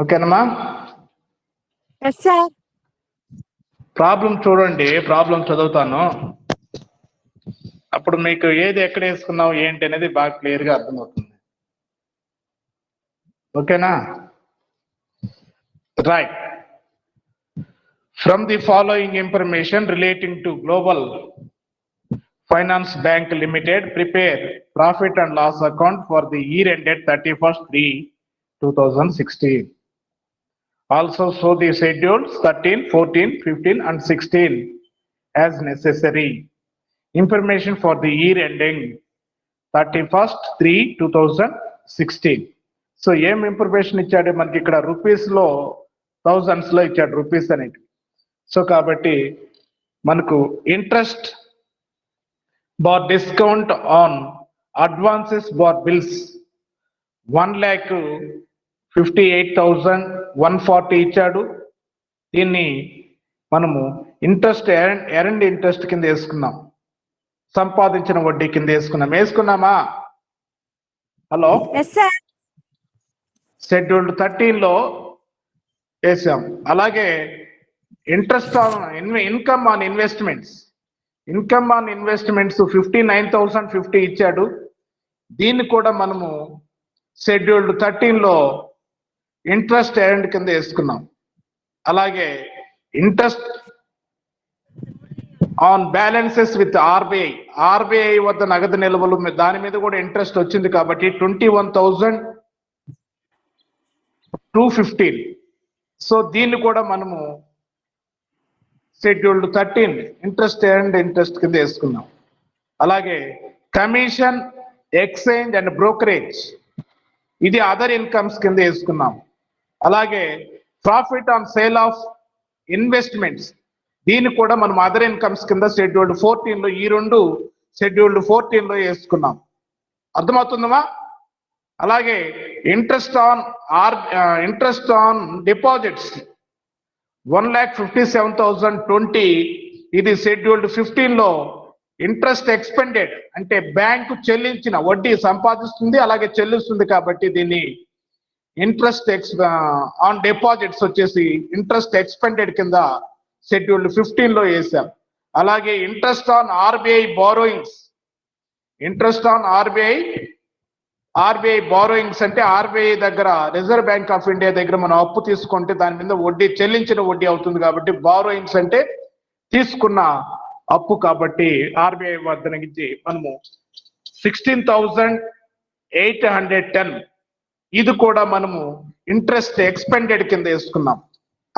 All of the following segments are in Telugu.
ఓకేనమ్మా? Yes sir. ప్రాబ్లం చూడండి, ప్రాబ్లం చదువుతాను, అప్పుడు మీకు ఏది ఎక్కడ వేసుకున్నావు ఏంటి అనేది బాగా క్లియర్గా అర్థమవుతుంది. ఓకేనా? Right. From the following information relating to Global Finance Bank Limited, prepare profit and loss account for the year ended 31/3/2016. Also show the schedules 13, 14, 15 and 16 as necessary. Information for the year ending 31/3/2016. So ఏం ఇన్ఫర్మేషన్ ఇచ్చాడు మనకి ఇక్కడ? రూపీస్ లో థౌజండ్స్ లో ఇచ్చాడు రూపీస్ అనేది. సో కాబట్టి మనకు interest bar discount on advances bar bills 1,58,140 ఇచ్చాడు. దీన్ని మనము ఇంట్రెస్ట్ ఎర్న్డ్ ఇంట్రెస్ట్ కింద వేసుకున్నాం, సంపాదించిన వడ్డీ కింద వేసుకున్నామా? హలో, షెడ్యూల్డ్ 13 లో వేసాం. అలాగే interest on income on investments 59,050 ఇచ్చాడు. దీన్ని కూడా మనము షెడ్యూల్డ్ 13 లో ఇంట్రెస్ట్ ఎర్న్డ్ కింద వేసుకున్నాం. అలాగే interest on balances with RBI వద్ద నగదు నిల్వలు, దాని మీద కూడా ఇంట్రెస్ట్ వచ్చింది కాబట్టి 21,215. సో దీన్ని కూడా మనము షెడ్యూల్డ్ 13 ఇంట్రెస్ట్ ఎర్న్డ్ ఇంట్రెస్ట్ కింద వేసుకున్నాం. అలాగే కమిషన్, ఎక్స్చేంజ్ అండ్ బ్రోకరేజ్, ఇది అదర్ ఇన్కమ్స్ కింద వేసుకున్నాం. అలాగే profit on sale of investments, దీన్ని కూడా మనం అదర్ ఇన్కమ్స్ కింద షెడ్యూల్డ్ 14 లో, ఈ రెండు షెడ్యూల్డ్ 14 లో వేసుకున్నాం. అర్థమవుతుందమ్మా? అలాగే ఇంట్రెస్ట్ ఆన్ డిపాజిట్స్ 1,57,020, ఇది షెడ్యూల్డ్ 15 లో ఇంట్రెస్ట్ ఎక్స్పెండెడ్, అంటే బ్యాంకు చెల్లించిన వడ్డీ సంపాదిస్తుంది అలాగే చెల్లిస్తుంది కాబట్టి దీన్ని ఇంట్రెస్ట్ ఆన్ డిపాజిట్స్ వచ్చేసి ఇంట్రెస్ట్ ఎక్స్పెండెడ్ కింద షెడ్యూల్డ్ 15 లో వేసాం. అలాగే interest on RBI borrowings, RBI borrowings అంటే ఆర్బిఐ దగ్గర, రిజర్వ్ బ్యాంక్ ఆఫ్ ఇండియా దగ్గర మనం అప్పు తీసుకుంటే దాని మీద వడ్డీ, చెల్లించిన వడ్డీ అవుతుంది కాబట్టి బారోయింగ్స్ అంటే తీసుకున్న అప్పు కాబట్టి ఆర్బిఐ వద్ద నుంచి మనము 16,810, ఇది కూడా మనము ఇంట్రెస్ట్ ఎక్స్పెండెడ్ కింద వేసుకున్నాం.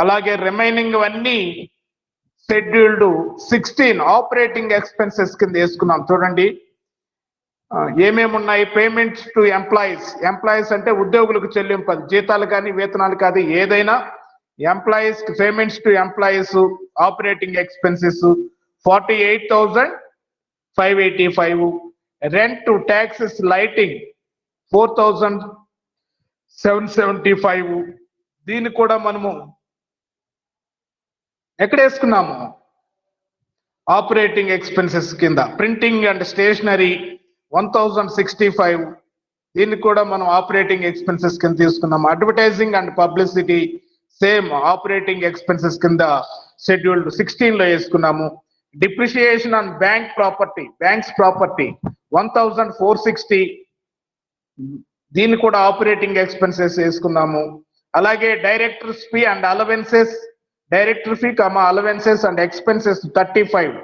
అలాగే రిమైనింగ్ అన్ని షెడ్యూల్డ్ 16 ఆపరేటింగ్ ఎక్స్పెన్సెస్ కింద వేసుకున్నాం. చూడండి ఏమేమి ఉన్నాయి. పేమెంట్స్ టు ఎంప్లాయీస్ అంటే ఉద్యోగులకు చెల్లింపు, జీతాలు కానీ వేతనాలు కానీ ఏదైనా employees payments to employees operating expenses 48,585. Rent to taxes lighting 4,775. దీన్ని కూడా మనము ఎక్కడ వేసుకున్నాము? ఆపరేటింగ్ ఎక్స్పెన్సెస్ కింద. ప్రింటింగ్ అండ్ స్టేషనరీ 1,065, దీన్ని కూడా మనం ఆపరేటింగ్ ఎక్స్పెన్సెస్ కింద తీసుకున్నాము. Advertising and publicity same operating expenses కింద షెడ్యూల్డ్ 16 లో వేసుకున్నాము. డిప్రిషియేషన్ ఆన్ బ్యాంక్స్ ప్రాపర్టీ 1,460, దీన్ని కూడా ఆపరేటింగ్ ఎక్స్పెన్సెస్ వేసుకున్నాము. అలాగే directors fee and allowances, director fee allowances and expenses 35,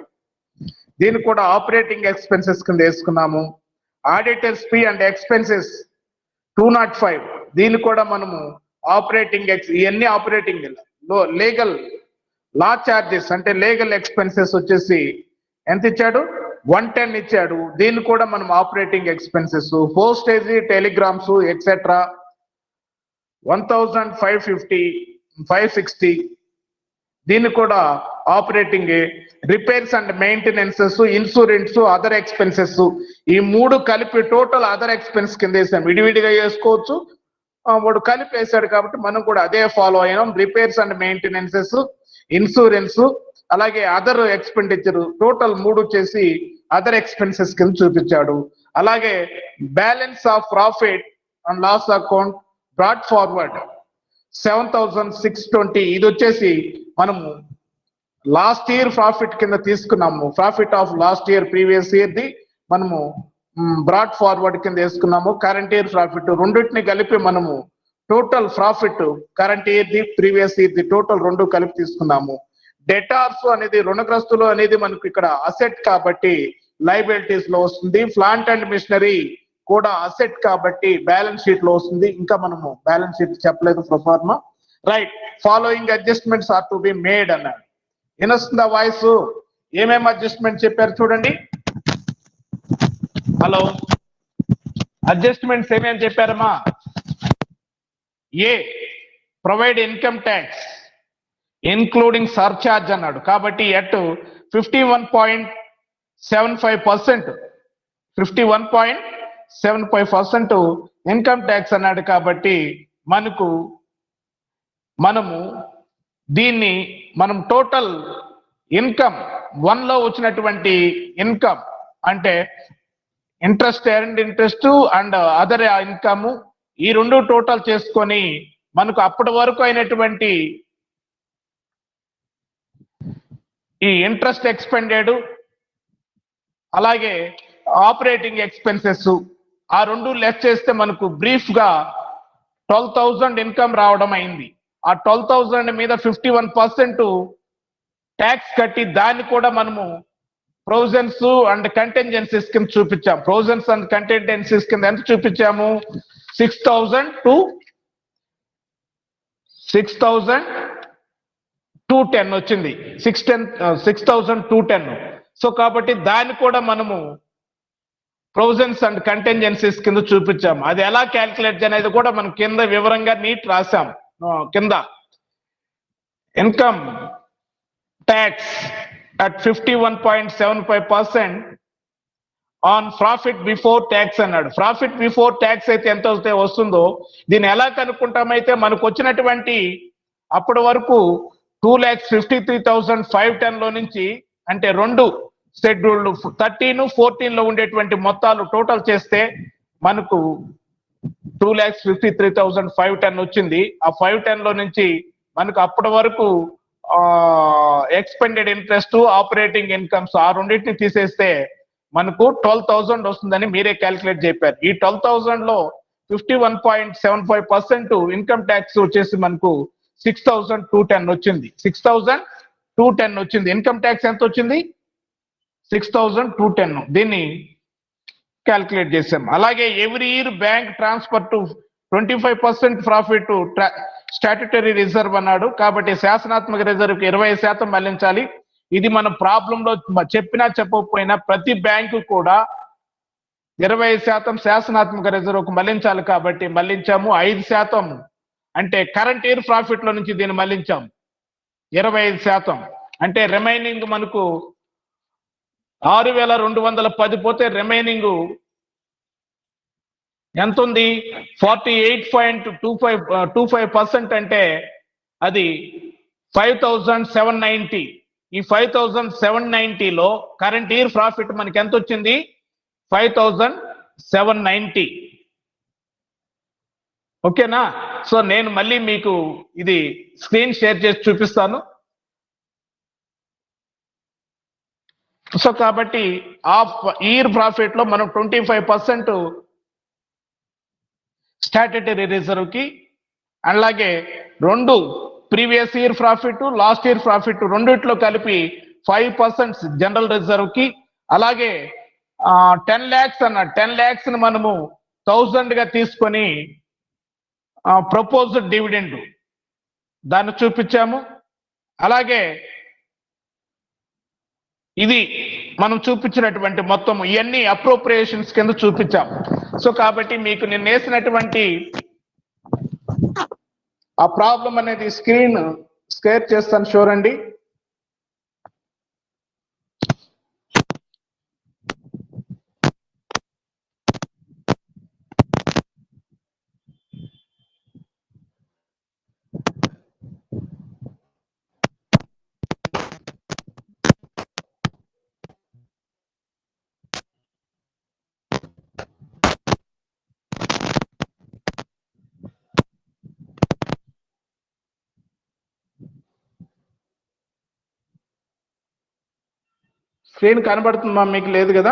దీన్ని కూడా ఆపరేటింగ్ ఎక్స్పెన్సెస్ కింద వేసుకున్నాము. ఆడిటర్స్ ఫీ అండ్ ఎక్స్పెన్సెస్ 205, దీన్ని కూడా మనము ఆపరేటింగ్ ఇవన్నీ ఆపరేటింగ్. లీగల్ లా చార్జెస్ అంటే లీగల్ ఎక్స్పెన్సెస్ వచ్చేసి ఎంత ఇచ్చాడు? 110 ఇచ్చాడు. దీన్ని కూడా మనం operating expenses. Postage, telegrams etcetera 1,560, దీన్ని కూడా operating. Repairs and maintenances, insurance, other expenses, ఈ మూడు కలిపి టోటల్ అదర్ ఎక్స్పెన్స్ కింద వేసాం. విడివిడిగా వేసుకోవచ్చు, వాడు కలిపి వేసాడు కాబట్టి మనం కూడా అదే ఫాలో అయినాం. రిపేర్స్ అండ్ మెయింటెనెన్సెస్, ఇన్సూరెన్స్, అలాగే అదర్ ఎక్స్పెండిచర్, టోటల్ 3 చేసి అదర్ ఎక్స్పెన్సెస్ కింద చూపించాడు. అలాగే balance of profit and loss account brought forward 7,620. ఇది వచ్చేసి మనము లాస్ట్ ఇయర్ ప్రాఫిట్ కింద తీసుకున్నాము. Profit of last year previous year ది మనము బ్రాడ్ ఫార్వర్డ్ కింద వేసుకున్నాము. కరెంట్ ఇయర్ ప్రాఫిట్ రెండింటిని కలిపి మనము టోటల్ ప్రాఫిట్ కరెంట్ ఇయర్ ది ప్రీవియస్ ఇయర్ ది టోటల్ రెండు కలిపి తీసుకున్నాము. డెటార్స్ అనేది రుణగ్రస్తులు అనేది మనకు ఇక్కడ అసెట్ కాబట్టి లైబిలిటీస్ లో వస్తుంది. ప్లాంట్ అండ్ మిషనరీ కూడా అసెట్ కాబట్టి బ్యాలెన్స్ షీట్ లో వస్తుంది. ఇంకా మనము బ్యాలెన్స్ షీట్ చెప్పలేదు proforma. Right, following adjustments are to be made అన్నాడు. వినొస్తుందా వాయిస్? ఏమేమి అడ్జస్ట్మెంట్ చెప్పారు చూడండి. హలో, అడ్జస్ట్మెంట్స్ ఏమేమి చెప్పారమ్మా? A, provide income tax including surcharge అన్నాడు. కాబట్టి ఎట్ 51.75%, 51.75% ఇన్కమ్ ట్యాక్స్ అన్నాడు. కాబట్టి మనము దీన్ని మనం టోటల్ ఇన్కమ్ 1 లో వచ్చినటువంటి ఇన్కమ్ అంటే interest and interest and other income, ఈ రెండు టోటల్ చేసుకొని మనకు అప్పటి వరకు అయినటువంటి ఈ ఇంట్రెస్ట్ ఎక్స్పెండెడ్ అలాగే ఆపరేటింగ్ ఎక్స్పెన్సెస్ ఆ రెండు లెస్ చేస్తే మనకు బ్రీఫ్ గా 12,000 ఇన్కమ్ రావడం అయింది. ఆ 12,000 మీద 51% ట్యాక్స్ కట్టి దాన్ని కూడా మనము ప్రొవిజన్స్ అండ్ కంటింజెన్సీస్ కింద చూపించాం. ప్రొవిజన్స్ అండ్ కంటింజెన్సీస్ కింద ఎంత చూపించాము? 6,210 వచ్చింది. 6,210. సో కాబట్టి దాన్ని కూడా మనము ప్రొవిజన్స్ అండ్ కంటింజెన్సీస్ కింద చూపించాం. అది ఎలా క్యాల్కులేట్ అనేది కూడా మనం కింద వివరంగా నీట్ రాసాం. కింద income tax at 51.75% on profit before tax అన్నాడు. ప్రాఫిట్ బిఫోర్ ట్యాక్స్ అయితే ఎంత వస్తుందో దీన్ని ఎలా కనుక్కుంటామైతే మనకు వచ్చినటువంటి అప్పటి వరకు 2,53,510 లో నుంచి అంటే రెండు షెడ్యూల్డ్ 13, 14 లో ఉండేటువంటి మొత్తాలు టోటల్ చేస్తే మనకు 2,53,510 వచ్చింది. ఆ 510 లో నుంచి మనకు అప్పటి వరకు ఎక్స్పెండెడ్ ఇంట్రెస్ట్, ఆపరేటింగ్ ఇన్కమ్స్ ఆ రెండింటిని తీసేస్తే మనకు 12,000 వస్తుందని మీరే క్యాల్కులేట్ చెప్పారు. ఈ 12,000 లో 51.75% ఇన్కమ్ ట్యాక్స్ వచ్చేసి మనకు 6,210 వచ్చింది. 6,210 వచ్చింది. ఇన్కమ్ ట్యాక్స్ ఎంత వచ్చింది? 6,210. దీన్ని క్యాల్కులేట్ చేసాం. అలాగే every year bank transfer to 25% profit to statutory reserve అన్నాడు. కాబట్టి శాసనాత్మక రిజర్వ్ కి 20% మళ్లించాలి. ఇది మన ప్రాబ్లం లో చెప్పినా చెప్పకపోయినా ప్రతి బ్యాంకు కూడా 20% శాసనాత్మక రిజర్వ్ కు మళ్లించాలి. కాబట్టి మళ్లించాము. 5% అంటే కరెంట్ ఇయర్ ప్రాఫిట్ లో నుంచి దీన్ని మళ్లించాం. 25% అంటే రిమైనింగ్ మనకు 6,210 పోతే రిమైనింగ్ ఎంత ఉంది? 48.25% అంటే అది 5,790. ఈ 5,790 కరెంట్ ఇయర్ ప్రాఫిట్ మనకి ఎంత వచ్చింది? 5,790. ఓకేనా? సో నేను మళ్ళీ మీకు ఇది స్క్రీన్ షేర్ చేసి చూపిస్తాను. సో కాబట్టి ఆ ఇయర్ ప్రాఫిట్ లో మనం 25% స్టాట్యుటరీ రిజర్వ్ కి, అలాగే రెండు previous year profit, last year profit రెండిట్లో కలిపి 5% జనరల్ రిజర్వ్ కి, అలాగే 10 lakhs అన్న 10 lakhs ని మనము 1,000 గా తీసుకొని ప్రపోజ్డ్ డివిడెండ్ దాన్ని చూపించాము. అలాగే ఇది మనం చూపించినటువంటి మొత్తం ఇవన్నీ అప్రోప్రియేషన్స్ కింద చూపించాం. సో కాబట్టి మీకు నేను వేసినటువంటి ఆ ప్రాబ్లం అనేది స్క్రీన్ షేర్ చేస్తాను చూడండి. స్క్రీన్ కనబడుతుందా మీకు? లేదు కదా?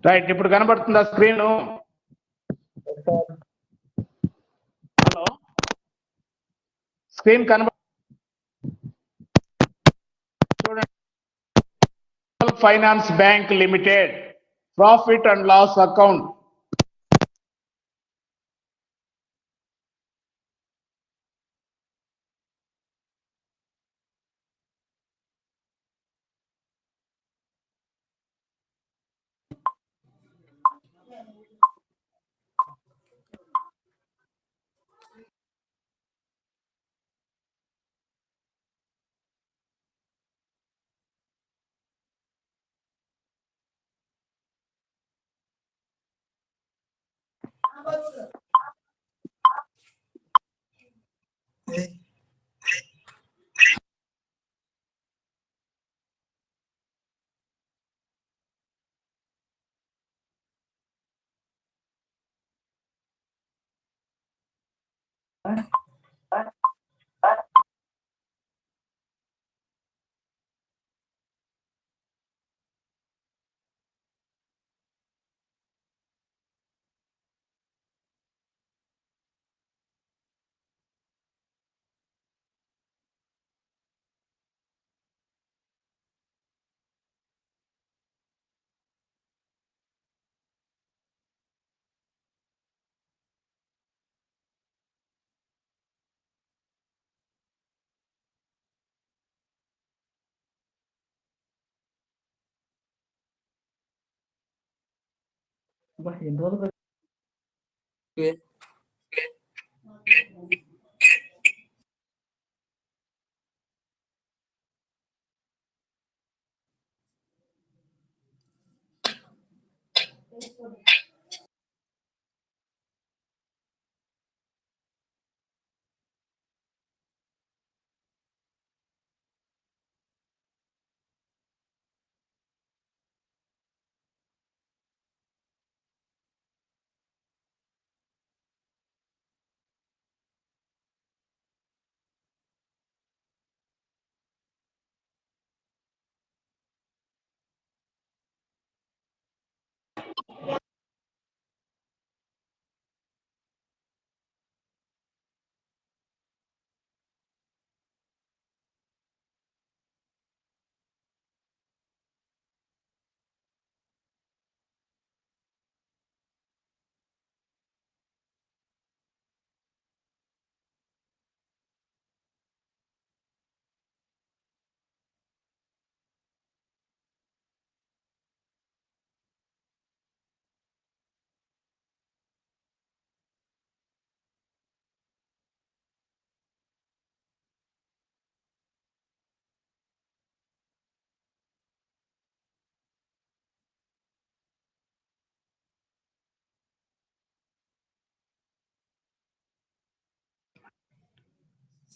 రైట్, ఇప్పుడు కనబడుతుందా స్క్రీను? హలో, స్క్రీన్ కనబడు చూడండి. Finance bank limited profit and loss account.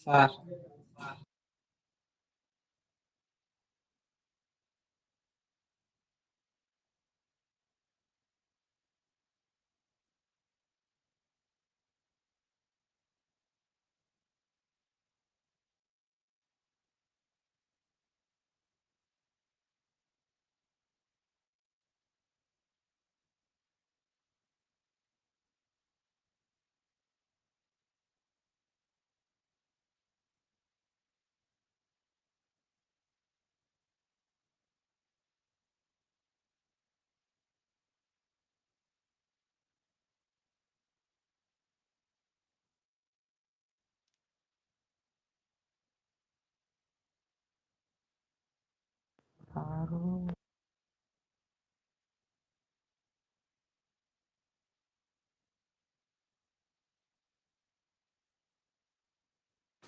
Sir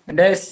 days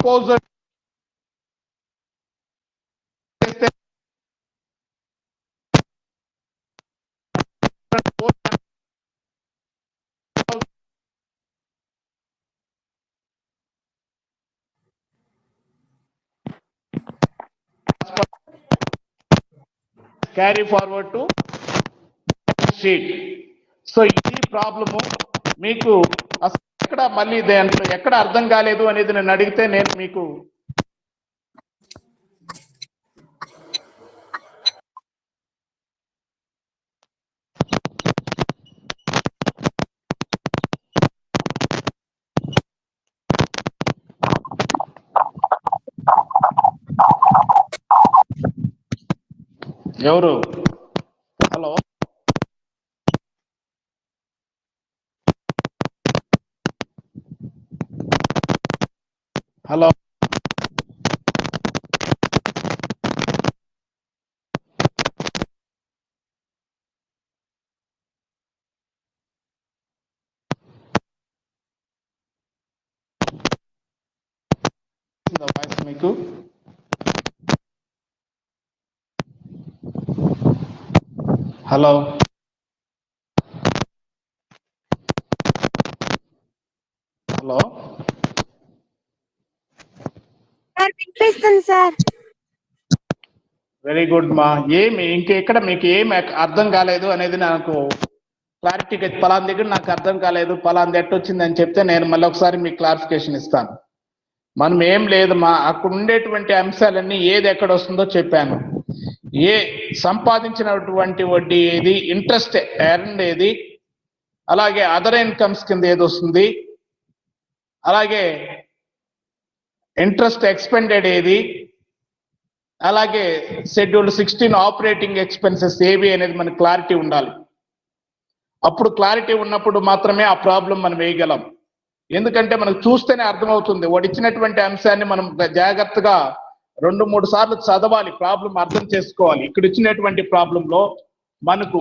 Proposal చేస్తే carry forward to sheet. So ఇది ప్రాబ్లము. మీకు అసలు ఎక్కడ మళ్ళీ దాంట్లో ఎక్కడ అర్థం కాలేదు అనేది నేను అడిగితే నేను మీకు ఎవరు హలో హలో వాయిస్ మీకు హలో హలో సార్ వినిపిస్తుంది సార్. వెరీ గుడ్ మా. ఏమి ఇంకెక్కడ మీకు ఏమి అర్థం కాలేదు అనేది నాకు క్లారిటీగా పలాన్ దగ్గర నాకు అర్థం కాలేదు, పలాన్ ఎట్టొచ్చింది అని చెప్తే నేను మళ్ళీ ఒకసారి మీకు క్లారిఫికేషన్ ఇస్తాను. మనం ఏం లేదు మా, అక్కడ ఉండేటువంటి అంశాలన్నీ ఏది ఎక్కడ వస్తుందో చెప్పాను. ఏ సంపాదించినటువంటి వడ్డీ ఏది, ఇంట్రెస్ట్ ఎర్న్డ్ ఏది, అలాగే అదర్ ఇన్కమ్స్ కింద ఏది వస్తుంది, అలాగే ఇంట్రెస్ట్ ఎక్స్పెండెడ్ ఏది, అలాగే షెడ్యూల్ 16 ఆపరేటింగ్ ఎక్స్పెన్సెస్ ఏవి అనేది మనకు క్లారిటీ ఉండాలి. అప్పుడు క్లారిటీ ఉన్నప్పుడు మాత్రమే ఆ ప్రాబ్లం మనం వేయగలం. ఎందుకంటే మనకు చూస్తేనే అర్థమవుతుంది. వాడు ఇచ్చినటువంటి అంశాన్ని మనం జాగ్రత్తగా 2-3 సార్లు చదవాలి, ప్రాబ్లం అర్థం చేసుకోవాలి. ఇక్కడ ఇచ్చినటువంటి ప్రాబ్లంలో మనకు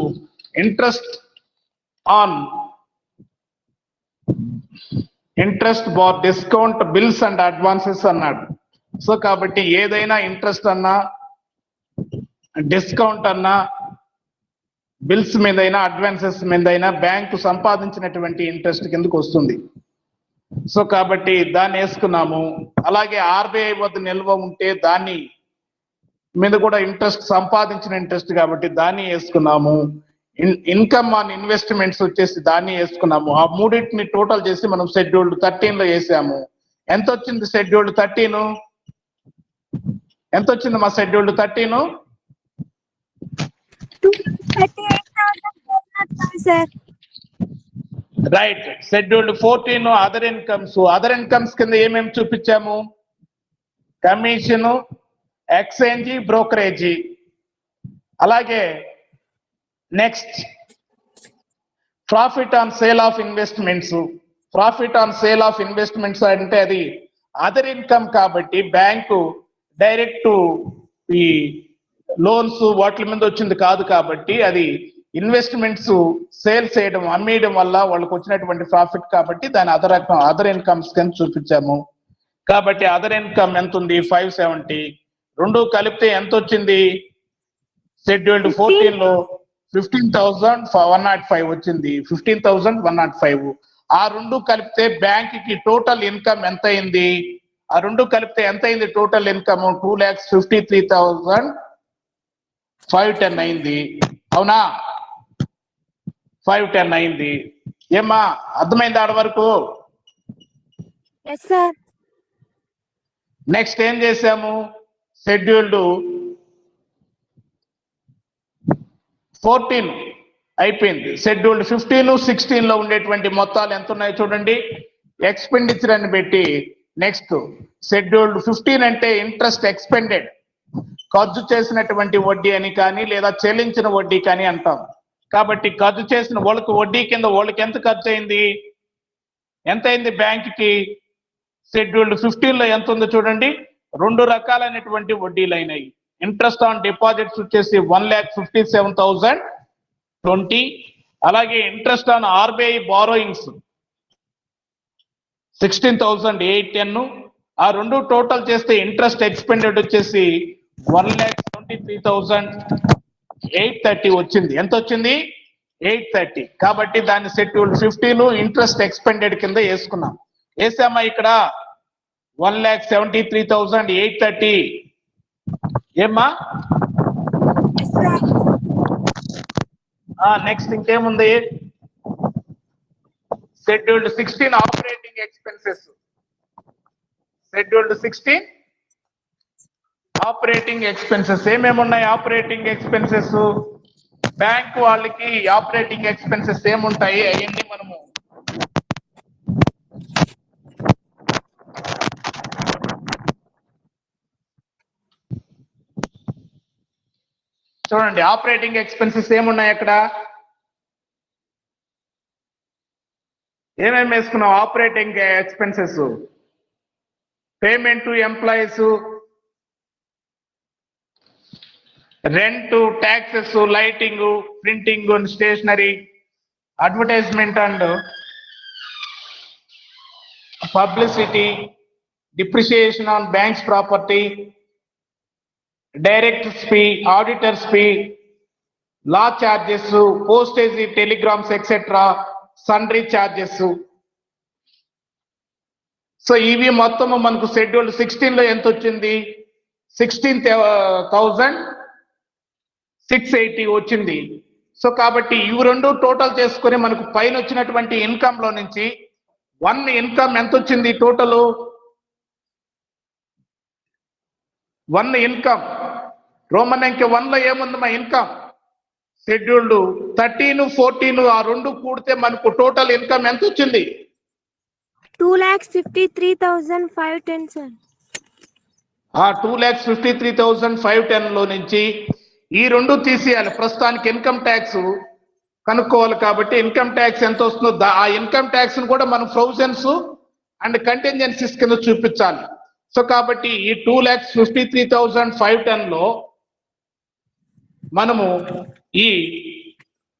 interest for discount bills and advances అన్నాడు. సో కాబట్టి ఏదైనా ఇంట్రెస్ట్ అన్నా, డిస్కౌంట్ అన్నా, బిల్స్ మీదైనా అడ్వాన్సెస్ మీదైనా బ్యాంకు సంపాదించినటువంటి ఇంట్రెస్ట్ కిందకు వస్తుంది. సో కాబట్టి దాన్ని వేసుకున్నాము. అలాగే ఆర్బీఐ వద్ద నిల్వ ఉంటే దాన్ని మీద కూడా ఇంట్రెస్ట్ సంపాదించిన ఇంట్రెస్ట్ కాబట్టి దాన్ని వేసుకున్నాము. ఇన్కమ్ ఆన్ ఇన్వెస్ట్మెంట్స్ వచ్చేసి దాన్ని వేసుకున్నాము. ఆ మూడింటిని టోటల్ చేసి మనం షెడ్యూల్డ్ 13 లో వేసాము. ఎంత వచ్చింది షెడ్యూల్డ్ 13? ఎంత వచ్చింది మా scheduled 13? 238,405 sir. Right. Scheduled 14 other incomes. Other incomes కింద ఏమేమి చూపించాము? Commission, exchange, brokerage. అలాగే next profit on sale of investments. Profit on sale of investments అంటే అది అదర్ ఇన్కమ్ కాబట్టి బ్యాంకు డైరెక్ట్ ఈ లోన్స్ వాటి మీద వచ్చింది కాదు కాబట్టి అది ఇన్వెస్ట్మెంట్స్ సేల్ చేయడం, అమ్మేయడం వల్ల వాళ్ళకి వచ్చినటువంటి ప్రాఫిట్ కాబట్టి దాని అదర్ ఇన్కమ్స్ కింద చూపించాము. కాబట్టి అదర్ ఇన్కమ్ ఎంత ఉంది? 570. రెండు కలిపితే ఎంత వచ్చింది? షెడ్యూల్డ్ 14 లో 15,105 వచ్చింది. 15,105. ఆ రెండు కలిపితే బ్యాంక్ కి టోటల్ ఇన్కమ్ ఎంత అయింది? ఆ రెండు కలిపితే ఎంత అయింది టోటల్ ఇన్కమ్? 2,53,510 అయింది. అవునా? 510 అయింది. ఏమ్మా అర్థమైంది ఆడ వరకు? Yes sir. నెక్స్ట్ ఏం చేసాము? షెడ్యూల్డ్ 14 అయిపోయింది. షెడ్యూల్డ్ 15, 16 లో ఉండేటువంటి మొత్తాలు ఎంత ఉన్నాయో చూడండి. ఎక్స్పెండిచర్ అని పెట్టి నెక్స్ట్ షెడ్యూల్డ్ 15 అంటే ఇంట్రెస్ట్ ఎక్స్పెండెడ్, ఖర్చు చేసినటువంటి వడ్డీ అని కానీ లేదా చెల్లించిన వడ్డీ కానీ అంటాం. కాబట్టి ఖర్చు చేసిన వాళ్ళకి వడ్డీ కింద వాళ్ళకి ఎంత ఖర్చు అయింది? ఎంత అయింది బ్యాంక్కి? షెడ్యూల్డ్ 15 లో ఎంత ఉందో చూడండి. రెండు రకాలైనటువంటి వడ్డీలు అయినాయి. ఇంట్రెస్ట్ ఆన్ డిపాజిట్స్ వచ్చేసి 1,57,020. అలాగే ఇంట్రెస్ట్ ఆన్ ఆర్బీఐ బారోయింగ్స్ 16,810. ఆ రెండు టోటల్ చేస్తే ఇంట్రెస్ట్ ఎక్స్పెండెడ్ వచ్చేసి 1,73,830 వచ్చింది. ఎంత వచ్చింది? 830. కాబట్టి దాన్ని షెడ్యూల్డ్ 15 ఇంట్రెస్ట్ ఎక్స్పెండెడ్ కింద వేసుకున్నాం. వేసామా ఇక్కడ? 1,73,830. ఏమ్మా? నెక్స్ట్ ఇంకేముంది? Scheduled 16 operating expenses. Scheduled 16 operating expenses ఏమేమి ఉన్నాయి? ఆపరేటింగ్ ఎక్స్పెన్సెస్ బ్యాంక్ వాళ్ళకి ఆపరేటింగ్ ఎక్స్పెన్సెస్ ఏముంటాయి అవన్నీ మనము చూడండి. ఆపరేటింగ్ ఎక్స్పెన్సెస్ ఏమున్నాయి అక్కడ? ఏమేమి వేసుకున్నాం? Operating expenses payment to employees, rent, taxes, lighting, printing and stationery, advertisement and publicity, depreciation on banks property, directors fee, auditors fee, law charges, postage, telegrams etcetera, sundry charges. So ఇవి మొత్తము మనకు షెడ్యూల్డ్ 16 లో ఎంత వచ్చింది? 16,680 వచ్చింది. సో కాబట్టి ఇవి రెండు టోటల్ చేసుకుని మనకు పైన వచ్చినటువంటి ఇన్కమ్ లో నుంచి వన్ ఇన్కమ్ ఎంత వచ్చింది టోటల్? వన్ ఇన్కమ్ రోమన్ అంకె 1 లో ఏముంది మా ఇన్కమ్? షెడ్యూల్డ్ 13, 14 ఆ రెండు కూడితే మనకు టోటల్ ఇన్కమ్ ఎంత వచ్చింది? 2,53,510 సార్. ఆ 2,53,510 లో నుంచి ఈ రెండు తీసేయాలి. ప్రస్తుతానికి ఇన్కమ్ ట్యాక్స్ కనుక్కోవాలి కాబట్టి ఇన్కమ్ ట్యాక్స్ ఎంత వస్తుందో ఆ ఇన్కమ్ ట్యాక్స్ కూడా మనం ప్రొవిజన్స్ అండ్ కంటింజెన్సీస్ కింద చూపించాలి. సో కాబట్టి ఈ 2,53,510 లో మనము ఈ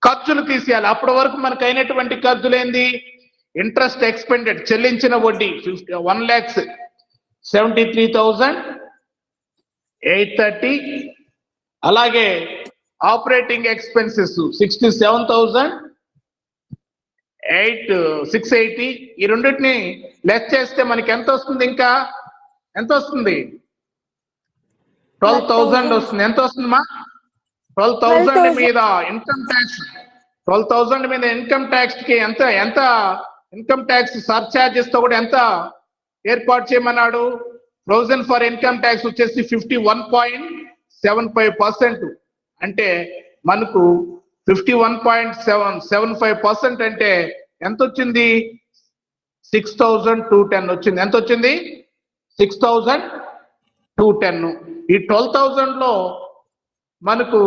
ఖర్చులు తీసేయాలి. అప్పటి వరకు మనకు అయినటువంటి ఖర్చులు ఏంది? ఇంట్రెస్ట్ ఎక్స్పెండెడ్ చెల్లించిన వడ్డీ 1,73,830. అలాగే ఆపరేటింగ్ ఎక్స్పెన్సెస్ 67,680 ఈ రెండింటిని లెస్ చేస్తే మనకి ఎంత వస్తుంది? ఇంకా ఎంత వస్తుంది? 12,000 వస్తుంది. ఎంత వస్తుందమ్మా? 12,000 మీద ఇన్కమ్ ట్యాక్స్ 12,000 మీద ఇన్కమ్ ట్యాక్స్ కి ఎంత ఇన్కమ్ ట్యాక్స్ సర్చార్జెస్ తో కూడా ఎంత ఏర్పాటు చేయమన్నాడు? ప్రొవిజన్ ఫర్ ఇన్కమ్ ట్యాక్స్ వచ్చేసి 51.75%. అంటే మనకు 51.75% అంటే ఎంత వచ్చింది? 6,210 వచ్చింది. ఎంత వచ్చింది? 6,210. ఈ 12,000 లో మనకు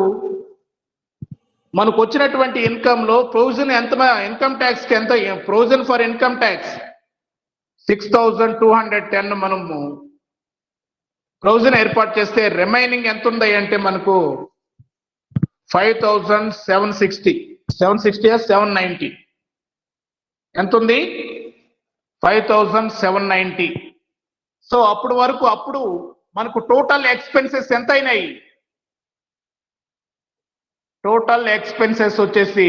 వచ్చినటువంటి ఇన్కమ్ లో ప్రొవిజన్ ఎంత? ఇన్కమ్ ట్యాక్స్ కి ఎంత? ప్రొవిజన్ ఫర్ ఇన్కమ్ ట్యాక్స్ 6,210 మనము ప్రొవిజన్ ఏర్పాటు చేస్తే రిమైనింగ్ ఎంత ఉంది అంటే మనకు 5,760 790 ఎంత ఉంది? 5,790. సో అప్పుడు మనకు టోటల్ ఎక్స్పెన్సెస్ ఎంత అయినాయి? టోటల్ ఎక్స్పెన్సెస్ వచ్చేసి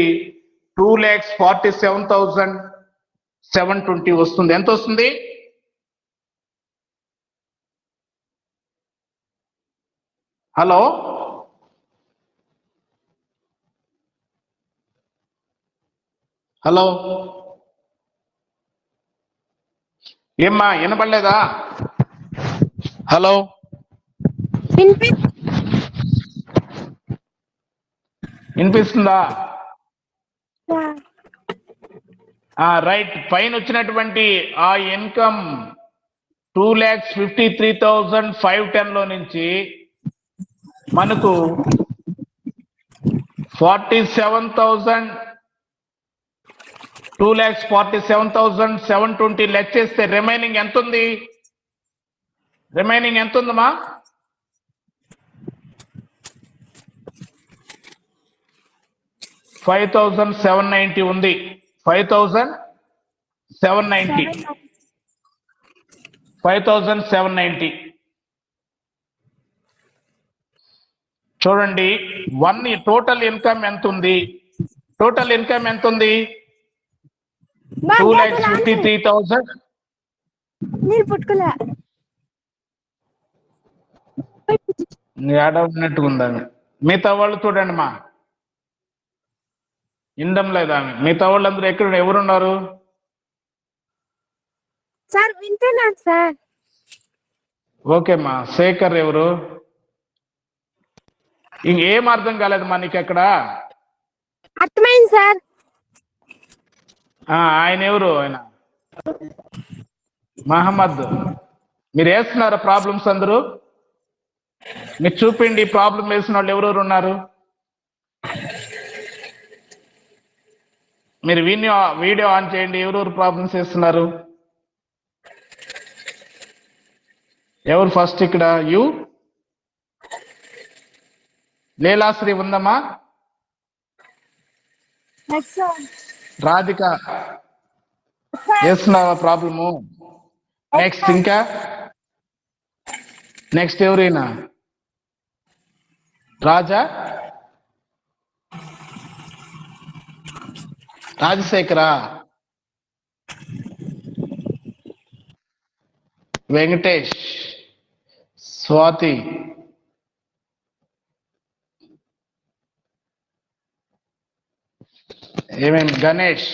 2,47,720 వస్తుంది. ఎంత వస్తుంది? హలో, హలో, ఏమ్మా వినపడలేదా? హలో, వినిపిస్తుందా? Sir right. పైన వచ్చినటువంటి ఆ ఇన్కమ్ 2,53,510 లో నుంచి మనకు 2,47,720 లెస్ చేస్తే రిమైనింగ్ ఎంత ఉంది? రిమైనింగ్ ఎంత ఉందమ్మా? 5,790 ఉంది. 5,790 చూడండి. టోటల్ ఇన్కమ్ ఎంత ఉంది? టోటల్ ఇన్కమ్ ఎంత ఉంది? 2,53,000. నీళ్ళు పుట్టుకోలే ఏడ ఉన్నట్టుగా ఉందని మిగతా వాళ్ళు చూడండి మా ఇండం లేదా? మిగతా వాళ్ళందరూ ఎవరున్నారు? సార్ వింటున్నాను సార్. ఓకేమ్మా. శేఖర్ ఎవరు? ఇంకేం అర్థం కాలేదమ్మా నీకు ఎక్కడ? అర్థమైంది సార్. ఆయన ఎవరు? ఆయన మహమ్మద్. మీరు వేస్తున్నారా ప్రాబ్లమ్స్ అందరూ? మీరు చూపిండి. ప్రాబ్లం వేసిన వాళ్ళు ఎవరెవరు ఉన్నారు? మీరు వీడియో ఆన్ చేయండి. ఎవరెవరు ప్రాబ్లమ్స్ వేస్తున్నారు? ఎవరు ఫస్ట్ ఇక్కడ? లీలాశ్రీ ఉందమ్మా? రాధిక వేస్తున్నావా ప్రాబ్లము? నెక్స్ట్ ఇంకా నెక్స్ట్ ఎవరైనా? రాజా, రాజశేఖరా, వెంకటేష్, స్వాతి, గణేష్,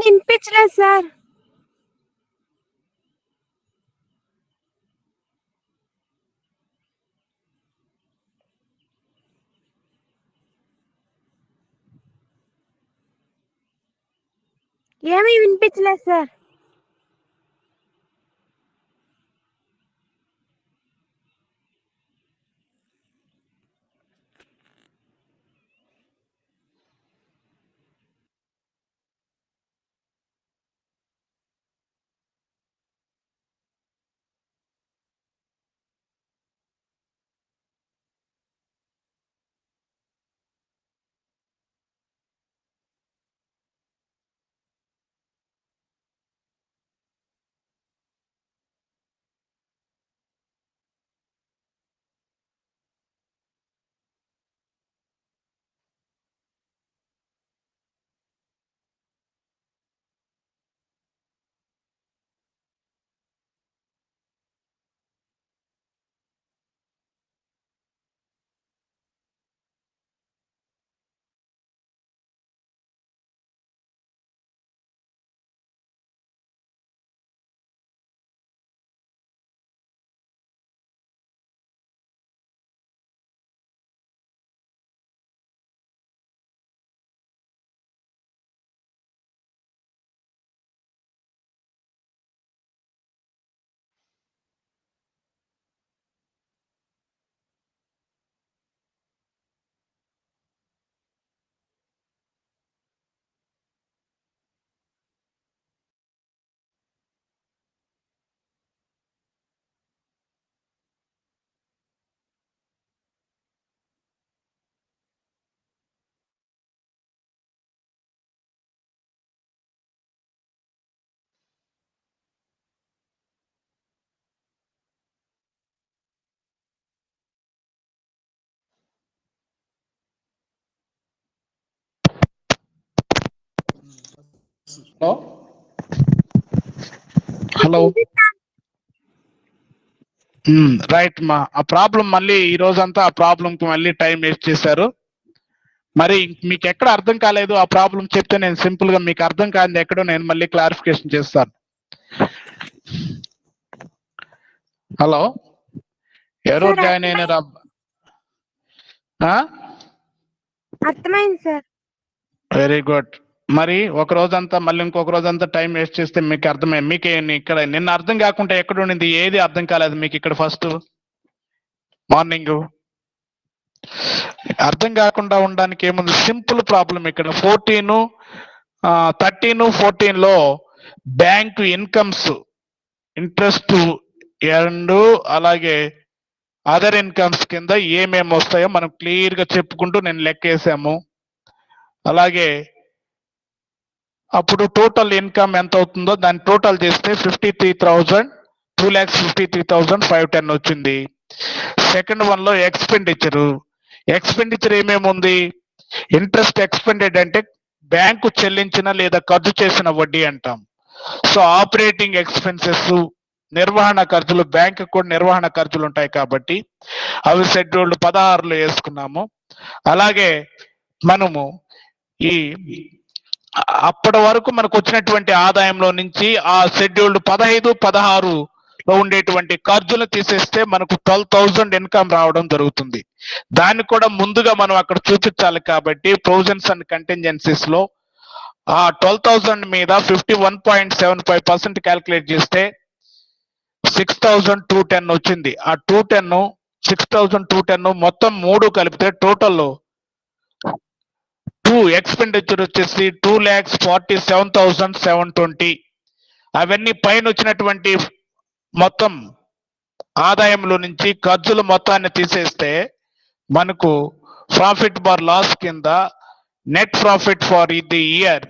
వినిపించలేదు సార్. ఏమీ వినిపించలేదు సార్. హలో హలో రైట్ మా ఆ ప్రాబ్లం మళ్ళీ ఈ రోజంతా ఆ ప్రాబ్లం కి మళ్ళీ టైం వేస్ట్ చేశారు. మరి మీకు ఎక్కడ అర్థం కాలేదు ఆ ప్రాబ్లం చెప్తే నేను సింపుల్ గా మీకు అర్థం కానిది ఎక్కడో నేను మళ్ళీ క్లారిఫికేషన్ చేస్తాను. హలో ఎవరు సార్, జాయిన్ అయినారు? అర్థమైంది సార్. Very good. మరి ఒక రోజంతా మళ్ళీ ఇంకొక రోజంతా టైం వేస్ట్ చేస్తే మీకు అర్థమై మీకు ఇక్కడ నిన్న అర్థం కాకుండా ఎక్కడ ఉండింది? ఏది అర్థం కాలేదు మీకు ఇక్కడ ఫస్ట్ మార్నింగ్? అర్థం కాకుండా ఉండడానికి ఏముంది? సింపుల్ ప్రాబ్లం ఇక్కడ 14, 13, 14 లో బ్యాంక్ ఇన్కమ్స్, ఇంట్రెస్ట్ అండ్ అలాగే అదర్ ఇన్కమ్స్ కింద ఏమేమి వస్తాయో మనం క్లియర్ గా చెప్పుకుంటూ నేను లెక్కేసాము. అలాగే అప్పుడు టోటల్ ఇన్కమ్ ఎంత అవుతుందో దాన్ని టోటల్ చేస్తే 2,53,510 వచ్చింది. సెకండ్ వన్ లో ఎక్స్పెండిచర్ ఏమేమి ఉంది? ఇంట్రెస్ట్ ఎక్స్పెండెడ్ అంటే బ్యాంకు చెల్లించిన లేదా ఖర్చు చేసిన వడ్డీ అంటాం. సో ఆపరేటింగ్ ఎక్స్పెన్సెస్, నిర్వహణ ఖర్చులు, బ్యాంకు కూడా నిర్వహణ ఖర్చులు ఉంటాయి కాబట్టి అవి షెడ్యూల్డ్ 16లో వేసుకున్నాము. అలాగే మనము ఈ అప్పటి వరకు మనకు వచ్చినటువంటి ఆదాయంలో నుంచి ఆ షెడ్యూల్డ్ 15, 16 లో ఉండేటువంటి ఖర్చులు తీసేస్తే మనకు 12,000 ఇన్కమ్ రావడం జరుగుతుంది. దాన్ని కూడా ముందుగా మనం అక్కడ చూపించాలి కాబట్టి ప్రొవిజన్స్ అండ్ కంటింజెన్సీస్ లో ఆ 12,000 మీద 51.75% క్యాల్కులేట్ చేస్తే 6,210 వచ్చింది. ఆ 6,210 మొత్తం మూడు కలిపితే టోటల్ ఎక్స్పెండిచర్ వచ్చేసి 2,47,720. అవన్నీ పైన వచ్చినటువంటి మొత్తం ఆదాయంలో నుంచి ఖర్చులు మొత్తాన్ని తీసేస్తే మనకు ప్రాఫిట్ బార్ లాస్ కింద net profit for the year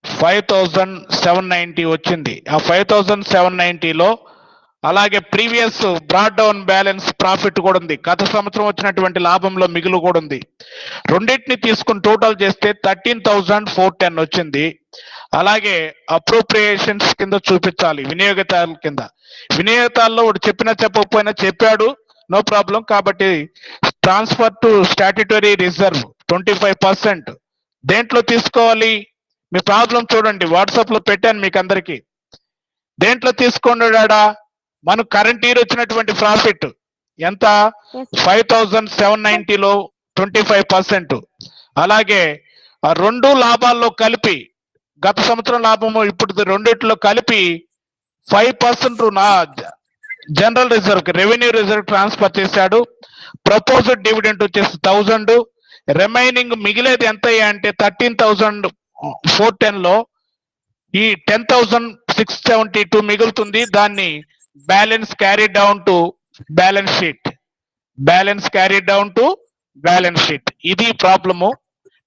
5,790 వచ్చింది. ఆ 5,790లో అలాగే previous broad down balance profit కూడా ఉంది, గత సంవత్సరం వచ్చినటువంటి లాభంలో మిగులు కూడా ఉంది. రెండింటిని తీసుకుని టోటల్ చేస్తే 13,410 వచ్చింది. అలాగే అప్రోప్రియేషన్స్ కింద చూపించాలి, వినియోగదారుల కింద. వినియోగదారుల్లో ఒకటి చెప్పినా చెప్పకపోయినా చెప్పాడు, నో ప్రాబ్లం. కాబట్టి ట్రాన్స్ఫర్ టు స్టాట్యుటరీ రిజర్వ్ 25% దేంట్లో తీసుకోవాలి? మీ ప్రాబ్లం చూడండి, వాట్సాప్ లో పెట్టాను మీకు అందరికి. దేంట్లో తీసుకున్నాడా? మన కరెంట్ ఇయర్ వచ్చినటువంటి ప్రాఫిట్ ఎంత? Yes. 5790లో 25%. అలాగే ఆ రెండు లాభాల్లో కలిపి, గత సంవత్సరం లాభము ఇప్పుడు రెండిట్లో కలిపి 5% నా జనరల్ రిజర్వ్ కి, రెవెన్యూ రిజర్వ్ ట్రాన్స్ఫర్ చేశాడు. ప్రపోజ్డ్ డివిడెంట్ వచ్చేసి 1000. రిమైనింగ్ మిగిలేది ఎంత అంటే 13,410 లో ఈ 10,672 మిగులుతుంది. దాన్ని balance carry down to balance sheet. Balance carry down to balance sheet. ఇది ప్రాబ్లము.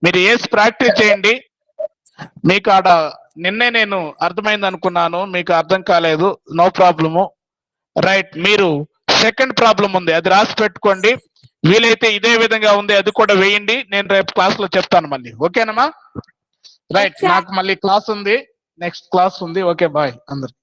మీరు ఏసి ప్రాక్టీస్ చేయండి. మీకు ఆడ నిన్నే నేను అర్థమైంది అనుకున్నాను, మీకు అర్థం కాలేదు, నో ప్రాబ్లము. రైట్, మీరు సెకండ్ ప్రాబ్లం ఉంది, అది రాసి పెట్టుకోండి. వీలైతే ఇదే విధంగా ఉంది, అది కూడా వేయండి. నేను రేపు క్లాస్ లో చెప్తాను మళ్ళీ. ఓకేనమ్మా? Right, Yes, sir. నాకు మళ్ళీ క్లాస్ ఉంది, నెక్స్ట్ క్లాస్ ఉంది. ఓకే, బాయ్ అందరు.